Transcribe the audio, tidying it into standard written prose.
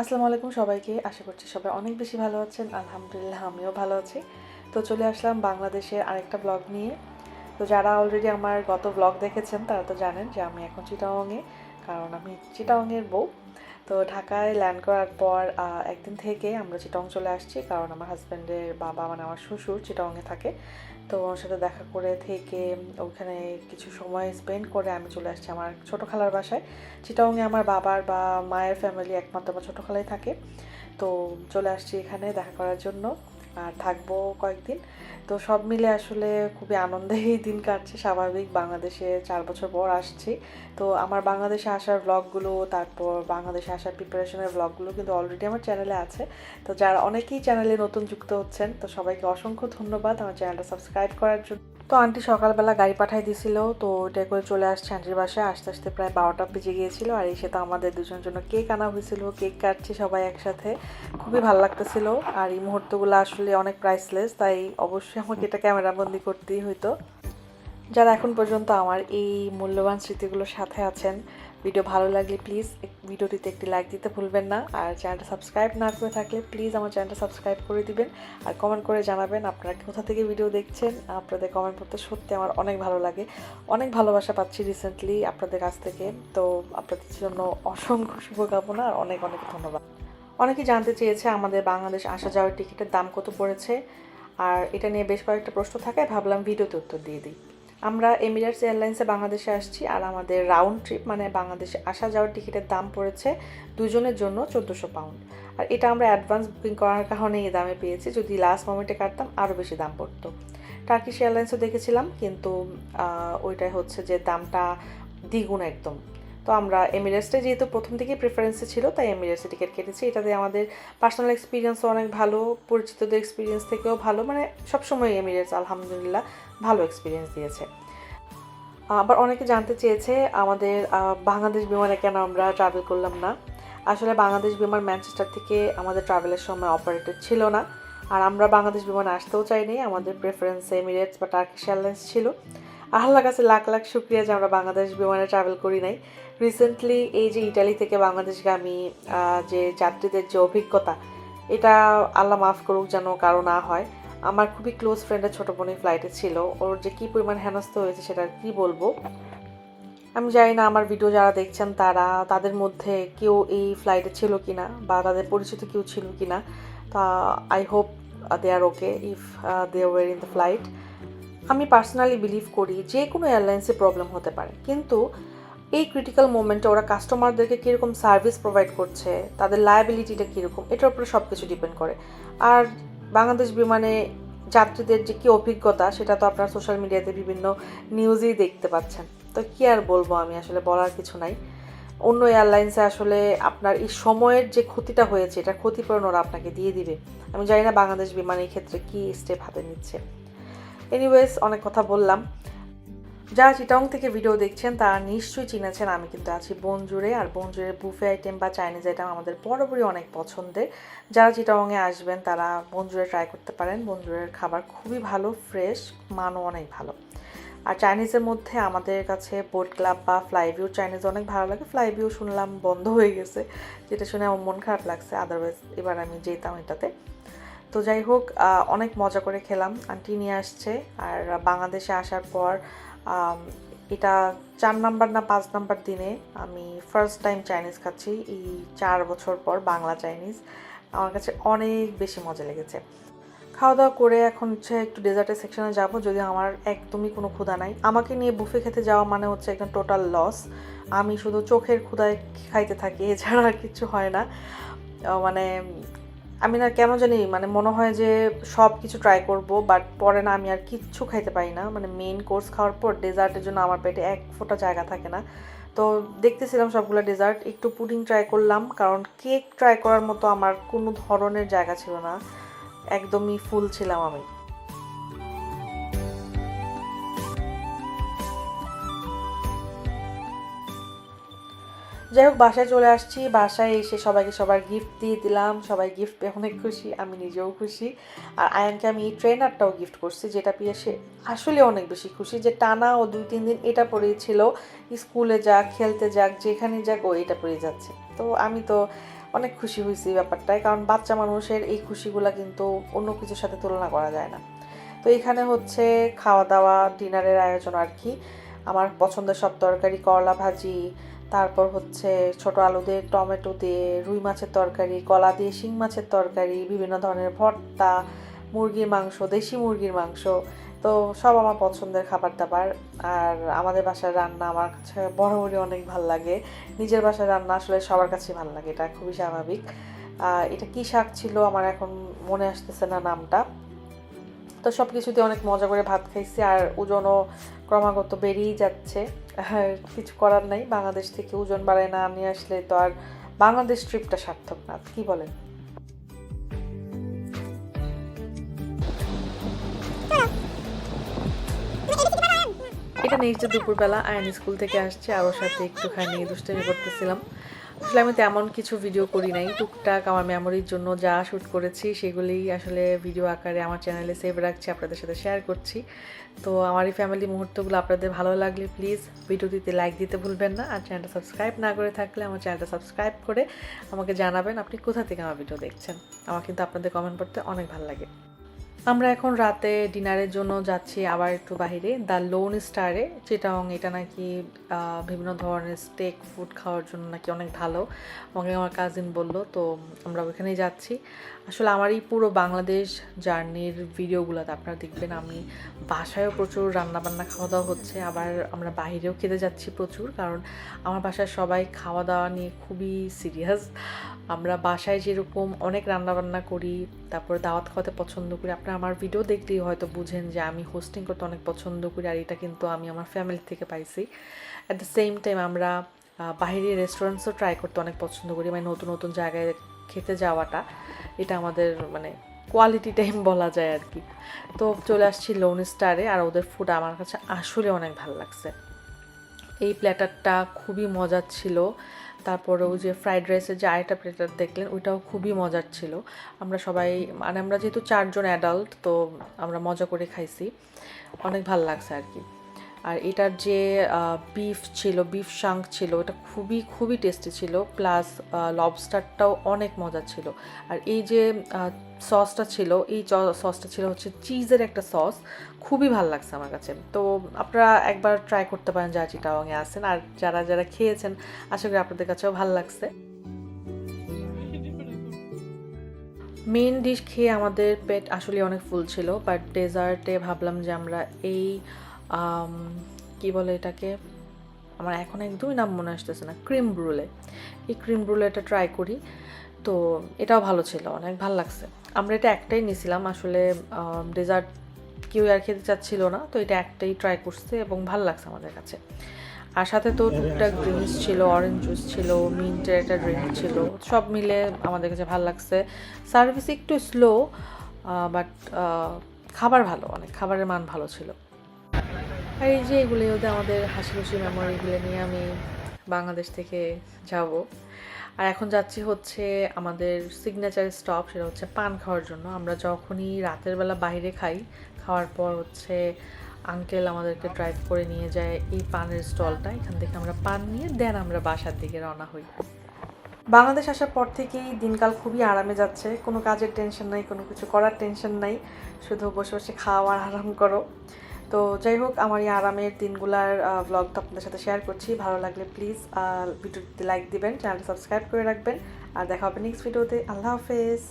আসসালামু আলাইকুম সবাইকে। আশা করছি সবাই অনেক বেশি ভালো আছেন। আলহামদুলিল্লাহ আমিও ভালো আছি। তো চলে আসলাম বাংলাদেশের আরেকটা ব্লগ নিয়ে। তো যারা অলরেডি আমার গত ব্লগ দেখেছেন তারা তো জানেন যে আমি এখন চিটাগংয়ে, কারণ আমি চিটাগংয়ের বউ। তো ঢাকায় ল্যান্ড করার পর একদিন থেকে আমরা চিটাগং চলে আসছি, কারণ আমার হাজব্যান্ডের বাবা মানে আমার শ্বশুর চিটাগংয়ে থাকে। তো ওর সাথে দেখা করে থেকে ওখানে কিছু সময় স্পেন্ড করে আমি চলে আসছি আমার ছোটো খালার বাসায়। চিটাগংয়ে আমার বাবার বা মায়ের ফ্যামিলি একমাত্র আমার ছোটো খালাই থাকে। তো চলে আসছি এখানে দেখা করার জন্য, আর থাকবো কয়েকদিন। তো সব মিলে আসলে খুবই আনন্দেই দিন কাটছে। স্বাভাবিক, বাংলাদেশে 4 বছর পর আসছি। তো আমার বাংলাদেশে আসার ব্লগগুলো, তারপর বাংলাদেশে আসার প্রিপারেশনের ব্লগগুলো কিন্তু অলরেডি আমার চ্যানেলে আছে। তো যারা অনেকেই চ্যানেলে নতুন যুক্ত হচ্ছেন, তো সবাইকে অসংখ্য ধন্যবাদ আমার চ্যানেলটা সাবস্ক্রাইব করার জন্য। তো আন্টি সকালবেলা গাড়ি পাঠিয়ে দিয়েছিল, তো ওইটা করে চলে আসছে আন্টির বাসায়। আস্তে আস্তে প্রায় 12টা বেজে গিয়েছিল, আর এসে তো আমাদের দুজনের জন্য কেক আনা হয়েছিল। কেক কাটছি সবাই একসাথে, খুবই ভালো লাগতেছিল। আর এই মুহূর্তগুলো আসলে অনেক প্রাইসলেস, তাই অবশ্যই আমাকে এটা ক্যামেরাবন্দি করতেই হইতো। যারা এখন পর্যন্ত আমার এই মূল্যবান স্মৃতিগুলোর সাথে আছেন, ভিডিও ভালো লাগলে প্লিজ ভিডিওটিতে একটি লাইক দিতে ভুলবেন না। আর চ্যানেলটা সাবস্ক্রাইব না করে থাকলে প্লিজ আমার চ্যানেলটা সাবস্ক্রাইব করে দিবেন। আর কমেন্ট করে জানাবেন আপনারা কোথা থেকে ভিডিও দেখছেন। আপনাদের কমেন্ট করতে সত্যি আমার অনেক ভালো লাগে। অনেক ভালোবাসা পাচ্ছি রিসেন্টলি আপনাদের কাছ থেকে। তো আপনাদের জন্য অসংখ্য শুভকামনা আর অনেক অনেক ধন্যবাদ। অনেকেই জানতে চেয়েছে আমাদের বাংলাদেশ আসা যাওয়ার টিকিটের দাম কত পড়েছে, আর এটা নিয়ে বেশ কয়েকটা প্রশ্ন থাকে, ভাবলাম ভিডিওতে উত্তর দিয়ে দিই। আমরা এমিরেটস এয়ারলাইন্সে বাংলাদেশে আসছি, আর আমাদের রাউন্ড ট্রিপ মানে বাংলাদেশে আসা যাওয়ার টিকিটের দাম পড়েছে দুজনের জন্য 1400 পাউন্ড। আর এটা আমরা অ্যাডভান্স বুকিং করার কারণে এই দামে পেয়েছি, যদি লাস্ট মোমেন্টে কাটতাম আরও বেশি দাম পড়তো। টার্কিশ এয়ারলাইন্সও দেখেছিলাম, কিন্তু ওইটাই হচ্ছে যে দামটা দ্বিগুণ একদম। তো আমরা এমিরেটসটাই যেহেতু প্রথম থেকেই প্রেফারেন্সে ছিল, তাই এমিরেটসে টিকিট কেটেছি। এটাতে আমাদের পার্সোনাল এক্সপিরিয়েন্সও অনেক ভালো, পরিচিতদের এক্সপিরিয়েন্স থেকেও ভালো, মানে সবসময় এমিরেটস আলহামদুলিল্লাহ ভালো এক্সপিরিয়েন্স দিয়েছে। আবার অনেকে জানতে চেয়েছে আমাদের বাংলাদেশ বিমানে কেন আমরা ট্রাভেল করলাম না। আসলে বাংলাদেশ বিমান ম্যানচেস্টার থেকে আমাদের ট্রাভেলের সময় অপারেটেড ছিল না, আর আমরা বাংলাদেশ বিমানে আসতেও চাইনি। আমাদের প্রেফারেন্স এমিরেটস বা টার্কিশ এয়ারলাইন্স ছিল। আল্লাহর কাছে লাখ লাখ শুক্রিয়া যে আমরা বাংলাদেশ বিমানে ট্রাভেল করি নাই। রিসেন্টলি এই যে ইটালি থেকে বাংলাদেশগামী যে যাত্রীদের যে অভিজ্ঞতা, এটা আল্লাহ মাফ করুক যেন কারো না হয়। আমার খুবই ক্লোজ ফ্রেন্ডের ছোটো বোনই ফ্লাইটে ছিল, ওর যে কী পরিমাণ হেনস্থ হয়েছে সেটা আর কী বলবো। আমি জানি না আমার ভিডিও যারা দেখছেন তাদের মধ্যে কেউ এই ফ্লাইটে ছিল কি না, বা তাদের পরিচিত কেউ ছিল কি না। তা I hope they are okay if they were in the flight. আমি পার্সোনালি বিলিভ করি যে কোনো এয়ারলাইন্সে প্রবলেম হতে পারে, কিন্তু এই ক্রিটিক্যাল মোমেন্টে ওরা কাস্টমারদেরকে কীরকম সার্ভিস প্রোভাইড করছে, তাদের লায়াবিলিটিটা কীরকম, এটার উপরে সব কিছু ডিপেন্ড করে। আর বাংলাদেশ বিমানে যাত্রীদের যে কী অভিজ্ঞতা, সেটা তো আপনার সোশ্যাল মিডিয়াতে বিভিন্ন নিউজেই দেখতে পাচ্ছেন। তো কী আর বলবো, আমি আসলে বলার কিছু নাই। অন্য এয়ারলাইন্সে আসলে আপনার এই সময়ের যে ক্ষতিটা হয়েছে, এটা ক্ষতিপূরণ ওরা আপনাকে দিয়ে দিবে। আমি জানি না বাংলাদেশ বিমানের ক্ষেত্রে কী স্টেপ হাতে নিচ্ছে। এনিওয়েজ, অনেক কথা বললাম। যারা চিটাগং থেকে ভিডিও দেখছেন তারা নিশ্চয়ই চিনেছেন আমি কিন্তু আছি বনজুড়ে, আর বনজুড়ের বুফে আইটেম বা চাইনিজ আইটেম আমাদের বরাবরই অনেক পছন্দের। যারা চিটাগংয়ে আসবেন তারা বনজুড়ে ট্রাই করতে পারেন। বনজুড়ের খাবার খুবই ভালো, ফ্রেশ, মানও অনেক ভালো। আর চাইনিজের মধ্যে আমাদের কাছে বোট ক্লাব বা ফ্লাইভিউ চাইনিজ অনেক ভালো লাগে। ফ্লাইভিউ শুনলাম বন্ধ হয়ে গেছে, যেটা শুনে আমার মন খারাপ লাগছে, আদারওয়াইজ এবার আমি যেতাম এটাতে। তো যাই হোক, অনেক মজা করে খেলাম। আন্টি নিয়ে আসছে, আর বাংলাদেশে আসার পর এটা 4 নাম্বার না 5 নাম্বার দিনে আমি ফার্স্ট টাইম চাইনিজ খাচ্ছি এই 4 বছর পর, বাংলা চাইনিজ। আমার কাছে অনেক বেশি মজা লেগেছে। খাওয়া দাওয়া করে এখন হচ্ছে একটু ডেজার্টের সেকশনে যাব, যদি আমার একদমই কোনো ক্ষুধা নাই। আমাকে নিয়ে বুফে খেতে যাওয়া মানে হচ্ছে একদম টোটাল লস। আমি শুধু চোখের ক্ষুধায় খাইতে থাকি, এছাড়া আর কিছু হয় না। মানে আমি না কেন জানি মানে মনে হয় যে সব কিছু ট্রাই করব, বাট পরে না আমি আর কিচ্ছু খাইতে পারি না। মানে মেইন কোর্স খাওয়ার পর ডেজার্টের জন্য আমার পেটে এক ফোঁটা জায়গা থাকে না। তো দেখতেছিলাম সবগুলো ডেজার্ট, একটু পুডিং ট্রাই করলাম, কারণ কেক ট্রাই করার মতো আমার কোনো ধরনের জায়গা ছিল না, একদমই ফুল ছিলাম আমি। যাই হোক, বাসায় চলে আসছি। বাসায় এসে সবাইকে সবার গিফট দিয়ে দিলাম, সবাই গিফট পেয়ে অনেক খুশি, আমি নিজেও খুশি। আর আয়ানকে আমি এই ট্রেনারটাও গিফট করছি, যেটা পেয়ে সে আসলে অনেক বেশি খুশি, যে টানা ও 2-3 দিন এটা পরেই ছিল, স্কুলে যাক, খেলতে যাক, যেখানে যাক ও এটা পরে যাচ্ছে। তো আমি তো অনেক খুশি হয়েছি এই ব্যাপারটায়, কারণ বাচ্চা মানুষের এই খুশিগুলো কিন্তু অন্য কিছুর সাথে তুলনা করা যায় না। তো এখানে হচ্ছে খাওয়া দাওয়া ডিনারের আয়োজন আর কি। আমার পছন্দের সব তরকারি, করলা ভাজি, তারপর হচ্ছে ছোট আলু দিয়ে টমেটো দিয়ে রুই মাছের তরকারি, কলা দিয়ে শিং মাছের তরকারি, বিভিন্ন ধরনের ভর্তা, মুরগির মাংস, দেশি মুরগির মাংস। তো সব আমার পছন্দের খাবার দাবার। আর আমাদের বাসার রান্না আমার কাছে বরাবরই অনেক ভালো লাগে। নিজের বাসার রান্না আসলে সবার কাছেই ভালো লাগে, এটা খুবই স্বাভাবিক। এটা কী শাক ছিল আমার এখন মনে আসতেছে না নামটা। তো সব কিছুতে অনেক মজা করে ভাত খাইছি, আর ওজনও ক্রমাগত বেড়েই যাচ্ছে। কিছু করার নাই, বাংলাদেশ থেকে ওজন বাড়ায় না নিয়ে আসলে তো আর বাংলাদেশ ট্রিপটা সার্থক না, কি বলেন? এটা নেক্সট দুপুরবেলা আয়ন স্কুল থেকে আসছে, আর ওর সাথে একটুখানি দুষ্টামি করতেছিলাম। আসলে আমি তেমন কিছু ভিডিও করি নাই, টুকটাক আমার মেমোরির জন্য যা শ্যুট করেছি সেগুলি আসলে ভিডিও আকারে আমার চ্যানেলে সেভ রাখছি, আপনাদের সাথে শেয়ার করছি। তো আমার এই ফ্যামিলি মুহূর্তগুলো আপনাদের ভালো লাগলে প্লিজ ভিডিওটিতে লাইক দিতে ভুলবেন না, আর চ্যানেলটা সাবস্ক্রাইব না করে থাকলে আমার চ্যানেলটা সাবস্ক্রাইব করে আমাকে জানাবেন আপনি কোথা থেকে আমার ভিডিও দেখছেন। আমার কিন্তু আপনাদের কমেন্ট পড়তে অনেক ভালো লাগে। আমরা এখন রাতে ডিনারের জন্য যাচ্ছি আবার একটু বাইরে, দ্য লোন স্টারে, চিটাং। এটা নাকি বিভিন্ন ধরনের স্টেক ফুড খাওয়ার জন্য নাকি অনেক ভালো, আমাকে আমার কাজিন বললো। তো আমরা ওইখানেই যাচ্ছি। আসলে আমার এই পুরো বাংলাদেশ জার্নির ভিডিওগুলোতে আপনারা দেখবেন আমি বাসায়ও প্রচুর রান্নাবান্না খাওয়া দাওয়া হচ্ছে, আবার আমরা বাইরেও খেতে যাচ্ছি প্রচুর, কারণ আমার বাসায় সবাই খাওয়া দাওয়া নিয়ে খুবই সিরিয়াস। আমরা বাসায় যেরকম অনেক রান্নাবান্না করি, তারপরে দাওয়াত খাওয়াতে পছন্দ করি, আপনারা আমার ভিডিও দেখলেই হয়তো বুঝেন যে আমি হোস্টিং করতে অনেক পছন্দ করি, আর এটা কিন্তু আমি আমার ফ্যামিলি থেকে পাইছি। অ্যাট দ্য সেম টাইম আমরা বাইরের রেস্টুরেন্টসও ট্রাই করতে অনেক পছন্দ করি, মানে নতুন নতুন জায়গায় খেতে যাওয়াটা, এটা আমাদের মানে কোয়ালিটি টাইম বলা যায় আর কি। তো চলে আসছি লোন স্টারে, আর ওদের ফুড আমার কাছে আসলে অনেক ভালো লাগছে। এই প্ল্যাটারটা খুবই মজার ছিল। তারপরে ওই যে ফ্রাইড রাইসের যে আরেকটা প্লেটার দেখলেন ওইটাও খুবই মজার ছিল। আমরা সবাই মানে আমরা যেহেতু 4 জন অ্যাডাল্ট, তো আমরা মজা করে খাইছি, অনেক ভালো লাগছে আর কি। আর এটার যে বিফ ছিল, বিফ শাঙ্ক ছিল, এটা খুবই খুবই টেস্টি ছিল, প্লাস লবস্টারটাও অনেক মজা ছিল। আর এই যে সসটা ছিল, এই সসটা ছিল হচ্ছে চিজের একটা সস, খুবই ভালো লাগছে আমার কাছে। তো আপনারা একবার ট্রাই করতে পারেন যারা চিটাগাংয়ে আসেন, আর যারা যারা খেয়েছেন আশা করি আপনাদের কাছেও ভালো লাগছে। মেন ডিশ খেয়ে আমাদের পেট আসলে অনেক ফুল ছিল, বাট ডেজার্টে ভাবলাম যে আমরা এই কি বলে এটাকে, আমার এখন একদমই নাম মনে আসতেছে না, ক্রিম ব্রুলে, এই ক্রিম ব্রুলেটা ট্রাই করি। তো এটাও ভালো ছিল, অনেক ভালো লাগছে। আমরা এটা একটাই নিয়েছিলাম, আসলে ডেজার্ট কেউ আর খেতে চাচ্ছিল না, তো এটা একটাই ট্রাই করছে এবং ভালো লাগছে আমাদের কাছে। আর সাথে তো টুকটাক ড্রিঙ্কস ছিল, অরেঞ্জ জুস ছিল, মিন্টের একটা ড্রিঙ্ক ছিল, সব মিলে আমাদের কাছে ভালো লাগছে। সার্ভিস একটু স্লো, বাট খাবার ভালো, অনেক খাবারের মান ভালো ছিল। আর এই যে এগুলি ওদের আমাদের হাসি খুশি মেমোরিগুলো নিয়ে আমি বাংলাদেশ থেকে যাব। আর এখন যাচ্ছি হচ্ছে আমাদের সিগনেচার স্টপ, সেটা হচ্ছে পান খাওয়ার জন্য। আমরা যখনই রাতের বেলা বাইরে খাই, খাওয়ার পর হচ্ছে আঙ্কেল আমাদেরকে ড্রাইভ করে নিয়ে যায় এই পানের স্টলটা, এখান থেকে আমরা পান নিয়ে দেন আমরা বাসার দিকে রওনা হই। বাংলাদেশ আসার পর থেকেই দিনকাল খুবই আরামে যাচ্ছে, কোনো কাজের টেনশন নাই, কোনো কিছু করার টেনশন নাই, শুধু বসে বসে খাওয়া আর আরাম করো। তো যাই হোক, আমার এই আরামের দিনগুলার ব্লগটা আপনাদের সাথে শেয়ার করছি। ভালো লাগলে প্লিজ ভিডিওতে লাইক দিবেন, চ্যানেলটা সাবস্ক্রাইব করে রাখবেন, আর দেখা হবে নেক্সট ভিডিওতে। আল্লাহ হাফেজ।